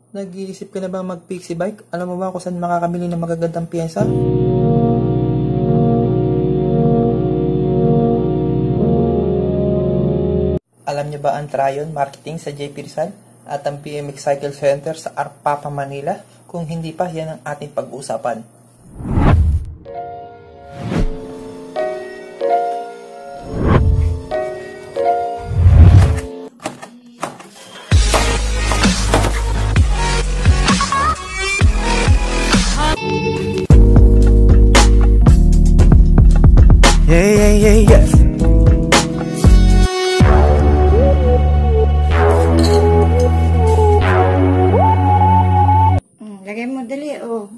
Nag-iisip ka na ba mag-pixie bike? Alam mo ba kung saan makakabili ng magagandang pyesa? Alam niyo ba ang Tryon Marketing sa JP Rizal at ang PMX Cycle Center sa Arpapa, Manila? Kung hindi pa, yan ang ating pag-uusapan. Yeah. Lagay mo dali, oh.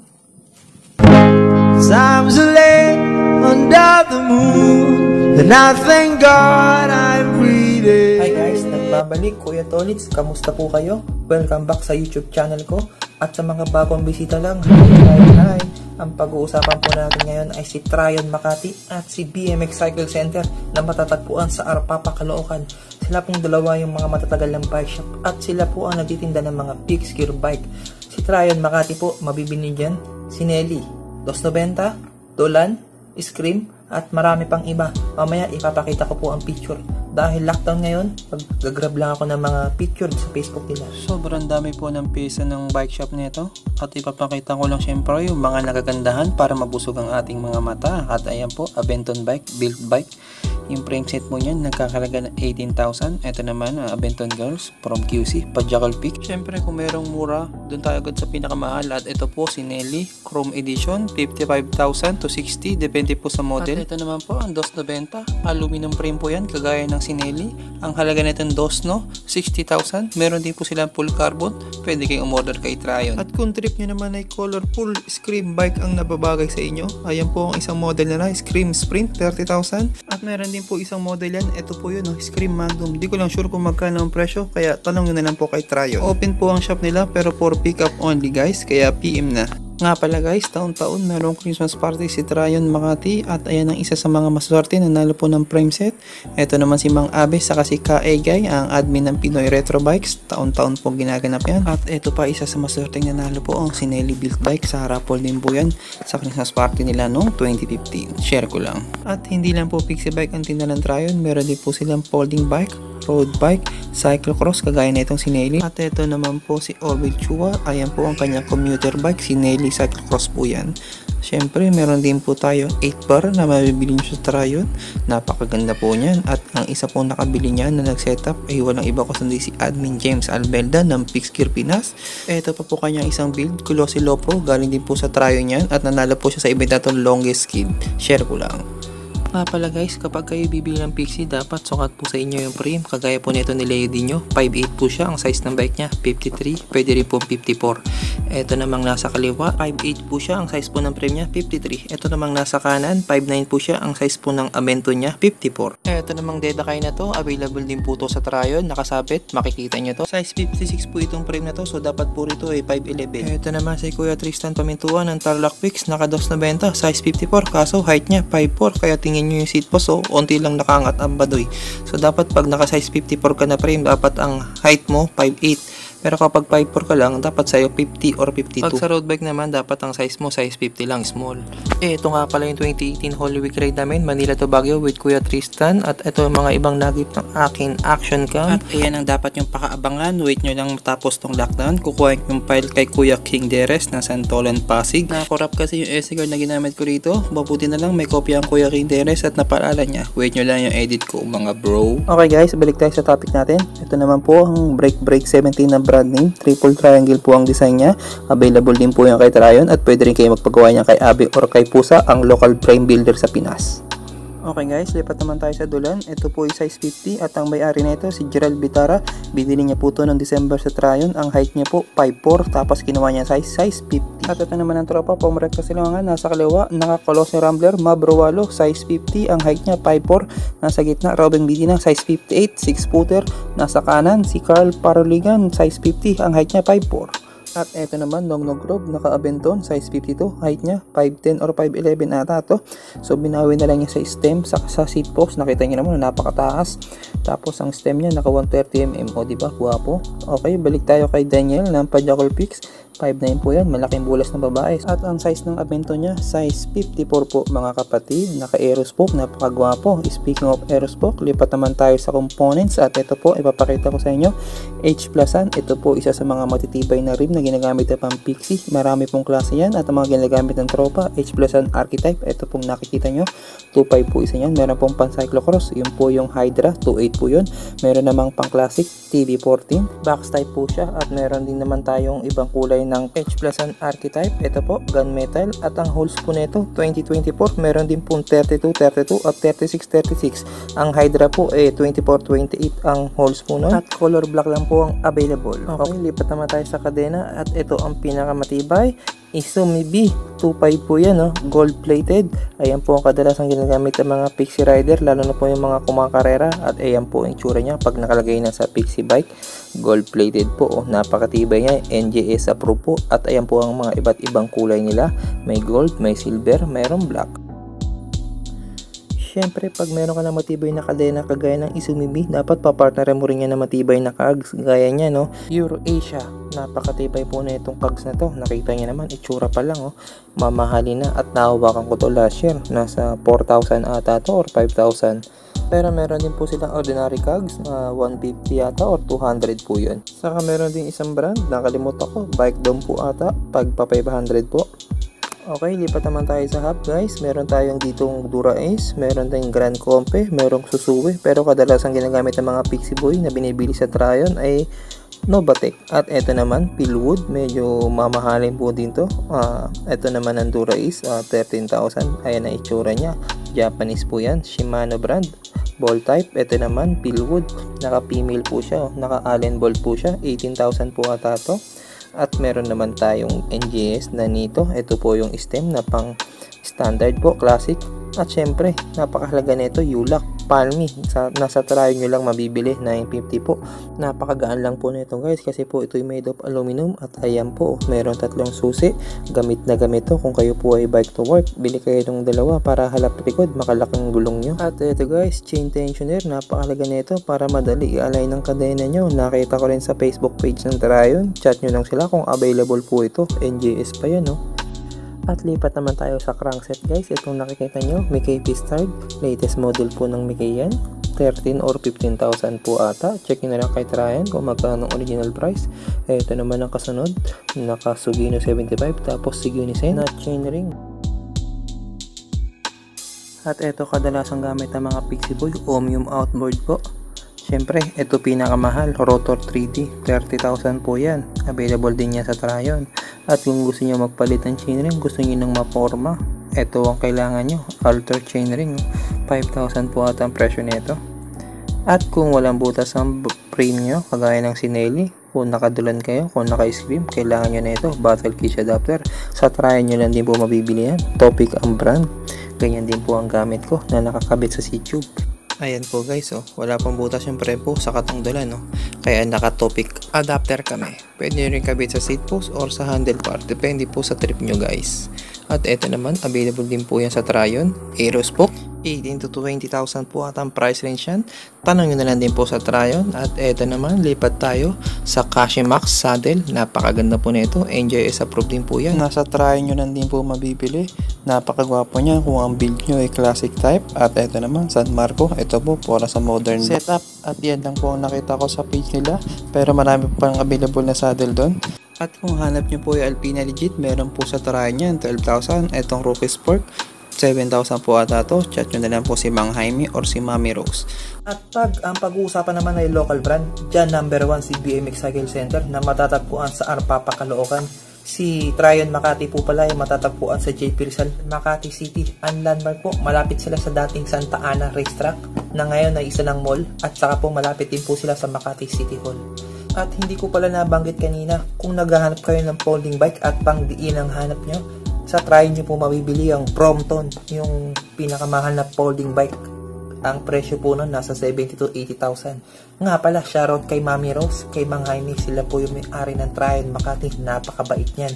Times are late under the moon, and I thank God I'm breathing. Hi guys, nagbabalik Kuya Tolits. Kamusta po kayo? Welcome back sa YouTube channel ko. At sa mga bagong bisita lang, hi. Ang pag-uusapan po natin ngayon ay si Tryon Makati at si BMX Cycle Center na matatagpuan sa Arpapa, Caloocan. Sila pong dalawa yung mga matatagal ng bike shop at sila po ang nagtitinda ng mga fixed gear bike. Si Tryon Makati po, mabibili dyan si Nelly, 290, Dolan, Scream, at marami pang iba. Mamaya ipapakita ko po ang picture. Dahil lockdown ngayon, mag-grab lang ako ng mga picture sa Facebook nila. Sobrang dami po ng pyesa ng bike shop nito. At ipapakita ko lang syempre yung mga nagagandahan para mabusog ang ating mga mata. At ayan po, Abenton bike, built bike. Yung frame set mo niyan, nagkakalaga ng 18,000. Ito naman, Abenton Girls from QC, pa-Jackal Peak. Syempre, kung merong mura, doon tayo agad sa pinakamahal. At ito po, si Nelly, Chrome Edition, 55,000 to 60, depende po sa model. At ito naman po, ang 290, aluminum frame po yan, kagaya ng si Nelly. Ang halaga nitong 60,000. Meron din po silang full carbon, pwede kayong umorder kay Tryon. At kung trip nyo naman ay colorful Scream bike ang nababagay sa inyo, ayan po ang isang model na Scream Sprint, 30,000. At meron din po isang model yan, ito po yun, Scream Magnum. Di ko lang sure kung magkano ang presyo, kaya tanong nyo na lang po kay Tryon. Open po ang shop nila pero for pick up only guys, kaya PM na. Nga pala guys, taon-taon merong Christmas party si Tryon Makati at ayan ang isa sa mga maswerte na nanalo po ng frame set. Ito naman si Mang Abe saka si Kaegay, ang admin ng Pinoy Retro Bikes. Taon-taon po ginaganap yan. At ito pa isa sa maswerte na nanalo po ang si Nelly Built Bike, sa raffle din po yan sa Christmas party nila noong 2015. Share ko lang. At hindi lang po pixie bike ang tinda ng Tryon, meron din po silang folding bike, road bike, cyclocross kagaya na itong si Nelly. At ito naman po si Orville Chua, ayan po ang kanyang commuter bike, si Nelly cyclocross po yan. Syempre meron din po tayo 8 bar na mabibili nyo sa Tryon, napakaganda po niyan. At ang isa po nakabili niya na nag-setup ay walang iba kundi si admin James Albelda ng Fixed Gear Pinas. Ito pa po kanyang isang build, Kulosi Lopro, galing din po sa Tryon yan at nanalo po siya sa event na itong longest skid. Share ko lang. Nga pala guys, kapag kayo bibili ng Pixie, dapat sukat po sa inyo yung frame. Kagaya po nito ni Leo Dino, 5'8 po siya. Ang size ng bike niya, 53. Pwede rin po 54. Ito namang nasa kaliwa, 5'8 po siya. Ang size po ng frame niya, 53. Ito namang nasa kanan, 5'9 po siya. Ang size po ng Abenton niya, 54. Ito namang Dedakay na to, available din po to sa Tryon. Nakasabit, makikita nyo to. Size 56 po itong frame na to, so dapat po rito ay 5'11. Ito naman si Kuya Tristan Pamintuan ng Tarlac Pix, naka 290, size 54. Kaso height niya, 5'4. Kaya tingin nyo yung seat post, so onti lang nakaangat ang badoy. So dapat pag naka size 54 ka na frame, dapat ang height mo 5'8. Pero kapag 5'4 ka lang, dapat sa'yo 50 or 52. Pag sa road bike naman, dapat ang size mo size 50 lang, small. Ito nga pala yung 2018 Holy Week ride namin, Manila to Baguio with Kuya Tristan. At ito yung mga ibang nagip ng akin action cam. At ayan ang dapat yung pakaabangan. Wait nyo lang matapos tong lockdown. Kukuha yung file kay Kuya King Deres ng Santolan, Pasig. Nakorap kasi yung SD card na ginamit ko rito. Mabuti na lang may kopya ang Kuya King Deres at napaalala niya. Wait nyo lang yung edit ko mga bro. Okay guys, balik tayo sa topic natin. Ito naman po ang Break 17 na brand name. Triple triangle po ang design niya. Available din po yan kay Tryon at pwede rin kayo magpagawa niya kay Abe or kay Pusa, ang local frame builder sa Pinas. Okay guys, lipat naman tayo sa Dulan. Ito po ay size 50 at ang may-ari nito si Gerald Bitara. Binili niya po ito noong December sa Tryon. Ang height niya po 5'4", tapos kinuha niya size 50. At ito naman ang tropa, pumrekta sila mga nasa kaliwa. Naka-Colossi Rambler, Mabro Walo, size 50. Ang height niya 5'4". Nasa gitna, Robin Medina, size 58, 6-footer. Nasa kanan, si Carl Paroligan, size 50. Ang height niya 5'4". At eto naman, long Grove, naka-Abenton, size 52, height niya 5'10 or 5'11 ata to. So binawi na lang niya sa stem, sa seat post, nakita niyo naman napakataas. Tapos ang stem niya naka 130mm, o diba, guwapo. Okay, balik tayo kay Daniel ng Pajakol Pix. 5'9 po yan, malaking bulas na babae. At ang size ng Abenton niya, size 54 po mga kapatid. Naka Aerospoke, napakagwapo. Speaking of Aerospoke, lipat naman tayo sa components. At ito po, ipapakita ko sa inyo, H Plusan. Ito po isa sa mga matitibay na rim na ginagamit na pang Pixie. Marami pong klase yan. At ang mga ginagamit ng tropa, H Plusan Archetype. Ito pong nakikita nyo, 2.5 po isa yan. Meron pong pang cyclocross, yun po yung Hydra, 2.8 po yun. Meron namang pang classic, TV14. Box type po siya. At meron din naman tayong ibang kulay ng H Plusan Archetype. Ito po, gunmetal. At ang holes po nito, 2024. Meron din pong 32 at 36. Ang Hydra po, 24-28 ang holes po nun. At color black lang po ang available. Okay, lipat naman tayo sa kadena. At ito ang pinakamatibay. Izumi B, 2.5 po yan, no? Gold plated. Ayan po ang kadalasang ginagamit ng mga Pixie Rider, lalo na po yung mga kumakarera. At ayan po ang tsura niya pag nakalagay na sa Pixie bike. Gold plated po, oh, napakatibay niya, NJS approved po. At ayan po ang mga iba't ibang kulay nila. May gold, may silver, mayroong black. Siyempre, pag meron ka na matibay na kadena kagaya ng Izumi B, dapat papartner mo rin yan na matibay na cogs gaya niya, no? Euro Asia, napakatibay po na itong cogs na to. Nakita niya naman, itsura pa lang, oh. Mamahalin na, at nahawakan ko to last year. Nasa 4,000 ata to or 5,000. Pero meron din po silang ordinary cogs, 150 yata or 200 po yun. Saka meron din isang brand, nakalimutan ko, Bike Dome po ata, pagpa 500 po. Okay, lipat naman tayo sa hub guys. Meron tayong ditong Dura Ace, meron tayong Grand Compe, merong Suzuki, pero kadalasan ginagamit ng mga Pixie Boy na binibili sa Tryon ay Novatec. At eto naman, Pilwood, medyo mamahalin po din to. Eto naman ang Dura Ace, 13,000. Ayan ang itsura niya. Japanese po yan, Shimano brand. Ball type, eto naman, Pilwood. Naka-female po siya, naka-Allen ball po siya. 18,000 po ata to. At meron naman tayong NGS na nito. Ito po yung stem na pang standard po, classic. At syempre, napakahalaga nito, Yulak, Palmy. Nasa Tryon nyo lang mabibili, 950 po. Napakagaan lang po nito guys, kasi po ito'y made of aluminum. At ayan po, meron 3 susi. Gamit na gamit to. Kung kayo po ay bike to work, bili kayo ng dalawa para halap likod, makalaking gulong nyo. At ito guys, chain tensioner, napakahalaga nito para madali i-align ng kadena nyo. Nakita ko rin sa Facebook page ng Tryon. Chat nyo lang sila kung available po ito. NGS pa yan, no? At lipat naman tayo sa crankset guys. Itong nakikita nyo, Mickey Pistard. Latest model po ng Mickey yan. 13 or 15,000 po ata. Check nyo na lang kay Tryon kung magkano ang original price. Ito naman ang kasunod. Naka Sugino 75. Tapos Sigunisen na chainring. At ito kadalasang gamit ng mga Pixie Boy, Omnium outboard po. Siyempre, ito pinakamahal, Rotor 3D, 30,000 po yan. Available din yan sa Tryon. At kung gusto nyo magpalit ng chainring, gusto nyo ng maporma, ito ang kailangan nyo, Alter chainring, 5,000 po at ang presyo nito. At kung walang butas ang frame nyo, kagaya ng Sinelli, kung nakadulan kayo, kung naka-scream, kailangan nyo na ito, Battle Cage Adapter. Sa Tryon nyo lang din po mabibili yan, Topic ang brand. Ganyan din po ang gamit ko na nakakabit sa C-Tube. Ayan po guys, oh, wala pang butas yung prepo sa katungdulan, no? Kaya naka-topic adapter kami. Pwede nyo rin kabit sa seat post or sa handlebar, depende po sa trip nyo guys. At eto naman, available din po yan sa Tryon, Aerospoke, 18 to 20,000 po at ang price range yan. Tanong nyo na lang din po sa Tryon. At eto naman, lipat tayo sa Cashimax saddle. Napakaganda po nito, NJS approved din po yan. Nasa Tryon nyo lang din po mabibili. Napakagwapo niya kung ang build nyo ay classic type. At eto naman, San Marco, ito po para sa modern setup. At yan lang po ang nakita ko sa page nila, pero marami pang available na saddle doon. At kung hanap nyo po yung Alpina Legit, meron po sa Tryon yan, 12,000. Itong Rookie Sport, 7,000 po ata to. Chat nyo na lang po si Mang Jaime or si Mami Rose. At ang pag-uusapan naman ay local brand, dyan number 1 si BMX Cycle Center na matatagpuan sa Arpapa, Caloocan. Si Tryon Makati po pala ay matatagpuan sa JP Rizal, Makati City. Ang landmark po, malapit sila sa dating Santa Ana Racetrack na ngayon ay isa ng mall, at saka po malapit din po sila sa Makati City Hall. At hindi ko pala nabanggit kanina, kung naghahanap kayo ng folding bike at pang diin ang hanap nyo, sa Tryon nyo po mabibili ang Brompton, yung pinakamahal na folding bike. Ang presyo po nun nasa 70 to 80,000. Nga pala, shoutout kay Mami Rose, kay Mang Jaime, sila po yung may-ari ng Tryon Makati. Napakabait niyan.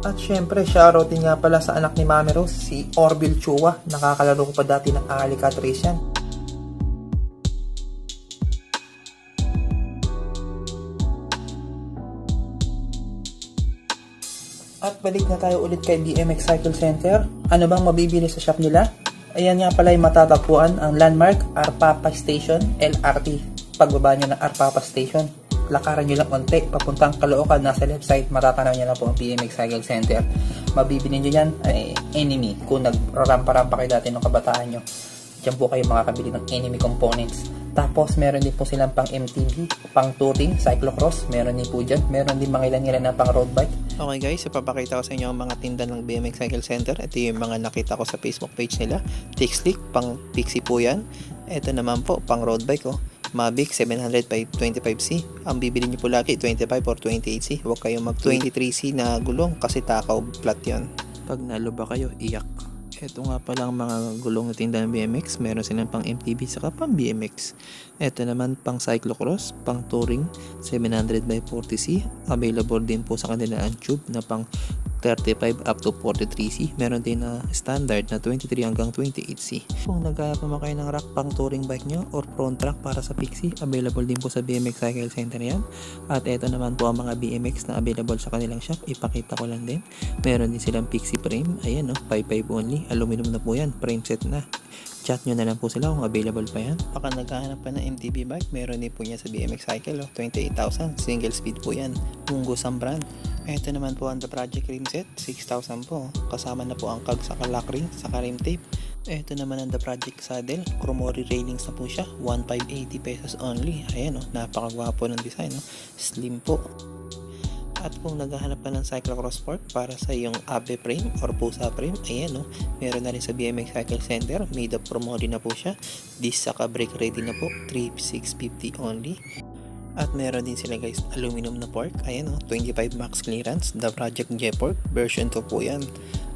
At syempre, shoutout din nga pala sa anak ni Mami Rose, si Orville Chua. Nakakalaro ko pa dati ng Alicatrice yan. At balik na tayo ulit kay BMX Cycle Center. Ano bang mabibili sa shop nila? Ayan nga pala yung matatagpuan ang landmark Arpapa Station, LRT. Pagbaba nyo ng Arpapa Station, lakaran nyo lang konti, papuntang Caloocan, nasa left side, matatanaw nyo lang po ang BMX Cycle Center. Mabibili nyo yan ay Enemy. Kung nagrampa-rampa kayo dati ng kabataan nyo, dyan po kayo makakabili ng Enemy components. Tapos meron din po silang pang MTB, pang touring, cyclocross, meron din po dyan. Meron din mga ilan na pang road bike. Okay guys, ipapakita ko sa inyo ang mga tinda ng BMX Cycle Center. Ito yung mga nakita ko sa Facebook page nila. Tixlick, pang Pixie po yan. Ito naman po, pang road bike Mavic 700 by 25C. Ang bibili nyo po lagi 25 or 28C. Huwag kayong mag 23C na gulong kasi takaw flat yon. Pag naluba kayo, iyak. Ito nga pala ang mga gulong na tinda ng BMX. Meron silang pang MTB saka pang BMX. Ito naman pang cyclocross, pang touring 700 by 40C. Available din po sa kanila ang tube na pang 35 up to 43C. Meron din na standard na 23 hanggang 28C. Kung naghahanap naman kayo ng rack pang touring bike nyo or front rack para sa Pixie, available din po sa BMX Cycle Center yan. At ito naman po ang mga BMX na available sa kanilang shop. Ipakita ko lang din. Meron din silang Pixie frame. Ayan 5.5 only. Aluminum na po yan. Frame set na. Chat nyo na lang po sila kung available pa yan. Baka naghahanap pa ng MTB bike, meron din po niya sa BMX Cycle 28,000. Single speed po yan. Mungus ang brand. Ito naman po ang The Project Rim Set, 6,000 po. Kasama na po ang kag sa lock ring, sa rim tape. Ito naman ang The Project Saddle, Chromori railings na po siya, 1,580 pesos only. Ayan napakagwapo ng design Slim po. At kung naghahanap ka ng cyclocross fork para sa iyong abe frame or pusa frame, ayan meron na rin sa BMX Cycle Center, made of Chromori na po siya. Disc saka brake ready na po, 3,650 only. At meron din sila guys, aluminum na fork. Ayan 25 max clearance. The Project J-Fork version 2 po yan.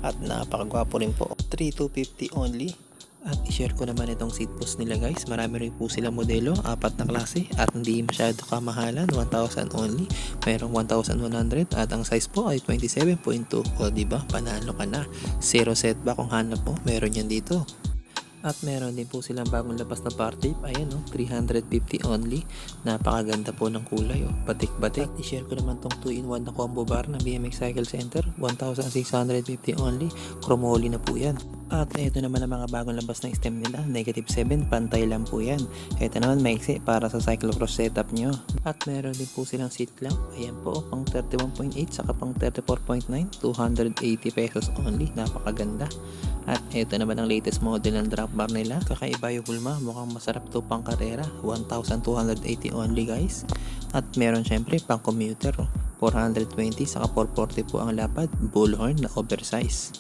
At napakagwapo rin po. 3,250 only. At i-share ko naman itong seat post nila guys. Marami rin po silang modelo, 4 na klase. At hindi masyado kamahalan, 1,000 only. Merong 1,100 at ang size po ay 27.2. O diba, panalo ka na. Zero setback kung hanap mo, meron yan dito. At meron din po silang bagong labas na bar tape. Ayan 350 only. Napakaganda po ng kulay batik-batik. At i-share ko naman tong 2-in-1 na combo bar ng BMX Cycle Center, 1,650 only. Chromoli na po yan. At ito naman ang mga bagong labas ng stem nila, -7, pantay lang po yan. Ito naman maiksi para sa cyclocross setup nyo. At meron din po silang seat clamp. Ayan po, pang 31.8 saka pang 34.9, 280 pesos only. Napakaganda. At ito naman ang latest model ng drop bar nila. Kakaiba yung hulma, mukhang masarap to pang karera, 1,280 only guys. At meron syempre pang commuter, 420 saka 440 po ang lapad, bullhorn na oversize.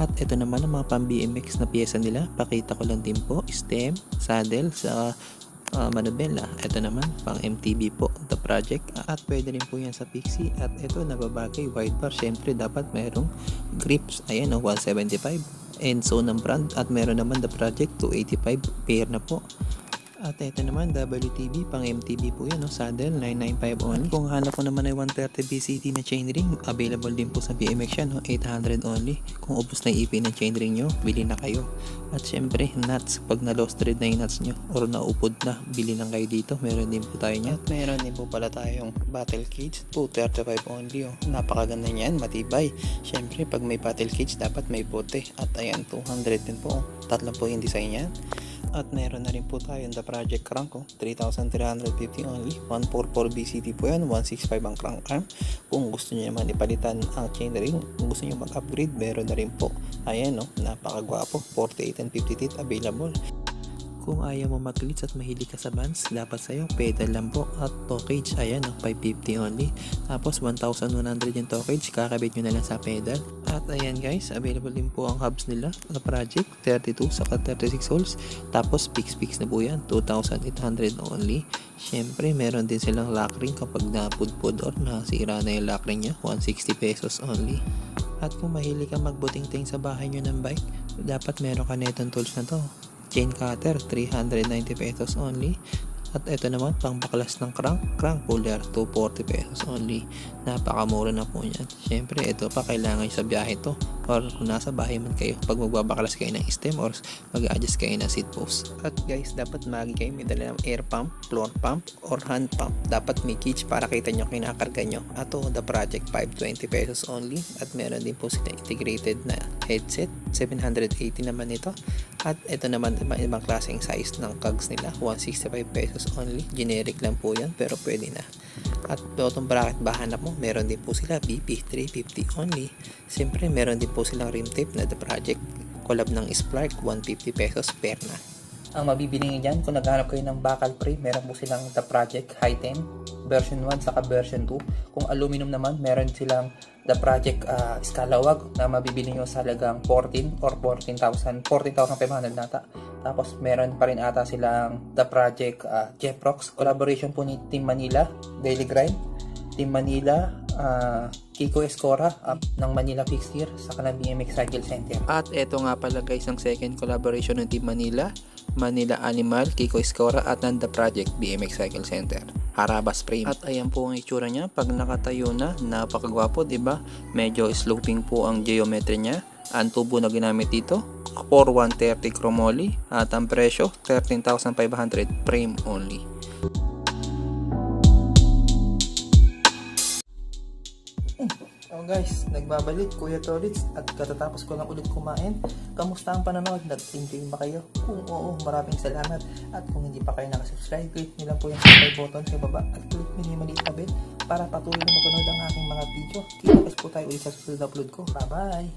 At ito naman ang mga pang BMX na piyesa nila. Pakita ko lang din po, stem, saddle sa manubela. Ito naman pang MTB po, The Project. At pwede rin po yan sa Pixie. At ito nababagay, wide bar. Syempre dapat mayroong grips. Ayan 175. Enzo ng brand. At meron naman The Project 285 pair na po. At ito naman WTB, pang MTB po yan saddle 995 only. Kung hanap ko naman ay 130 BCT na chainring, available din po sa BMX yan 800 only. Kung ubos na yung EP ng chainring nyo, bili na kayo. At syempre nuts, pag na lost thread na yung nuts nyo or naupod na, bili lang kayo dito. Meron din po tayo niyan. At meron din po pala tayong battle cage, 235 only napakaganda niyan, matibay. Syempre pag may battle cage dapat may bote. At ayan 200 din po, tatlo po yung design yan. At meron na rin po tayo The Project Crank 3,350 only, 144 BCT po yan, 165 ang crank arm. Kung gusto niyo naman ipalitan ang chainring, kung gusto niyo mag-upgrade, meron na rin po. Ayan napakagwapo, 48 and 50 teeth available. Kung ayaw mo mag-glitch at mahilig ka sa bands, dapat sa'yo pedal lang po. At toe cage, ayan 550 only. Tapos 1,100 yung toe cage, kakabit nyo na lang sa pedal. At ayan guys, available din po ang hubs nila na Project, 32 saka 36 holes. Tapos fix na po yan, 2,800 only. Syempre meron din silang lock ring kapag napudpud or nasira na yung lock ring nya, 160 pesos only. At kung mahilig ka magbuting-ting sa bahay nyo ng bike, dapat meron ka na itong tools na to. Chain cutter, 390 pesos only. At ito naman, pang baklas ng crank puller, 240 pesos only. Napakamura na po yan. Siyempre, ito pa, kailangan nyo sa biyahe to. Or kung nasa bahay man kayo, pag magbabaklas kayo ng stem or mag-adjust kayo ng seat post. At guys, dapat magi kayo may dala ng air pump, floor pump, or hand pump. Dapat may gauge para kita nyo kinakarga nyo. Ato, the project, 520 pesos only. At meron din po sila integrated na headset, 780 naman ito. At ito naman, ibang klaseng size ng cogs nila, 165 pesos only. Generic lang po yan, pero pwede na. At itong bracket ba hanap mo, meron din po sila BP 350 only. Siyempre, meron din po silang rim tape na the project collab ng Spark, 150 pesos per na. Ang mabibili nyo dyan, kung naghanap kayo ng bakal frame, meron po silang the project high 10 version 1 saka version 2. Kung aluminum naman, meron silang the project Scalawag na mabibili nyo sa halagang 14 or 14,500 nata. Tapos meron pa rin ata silang the project Jeprox, collaboration po ni Team Manila, Daily Grind, Team Manila, Kiko Escora ng Manila Fixture sa kanang BMX Cycle Center. At eto nga pala guys ang second collaboration ng Team Manila, Manila Animal, Kiko Escora at ng The Project BMX Cycle Center, Harabas Frame. At ayan po ang itsura niya pag nakatayo na, napakagwapo, diba? Medyo sloping po ang geometry niya. Ang tubo na ginamit dito, 4130 chromoly at ang presyo 13,500 frame only. Oh guys, nagbabalik Kuya Tolits at katatapos ko lang ulit kumain. Kamusta ang panonood? Nag-enjoy ba kayo? Kung oo, maraming salamat. At kung hindi pa kayo nakasubscribe, click nyo lang po yung subscribe button sa baba at click nyo yung maliit na bell para patuloy na mapanood ang aking mga video. Kita po tayo ulit sa susunod na upload ko. Bye bye!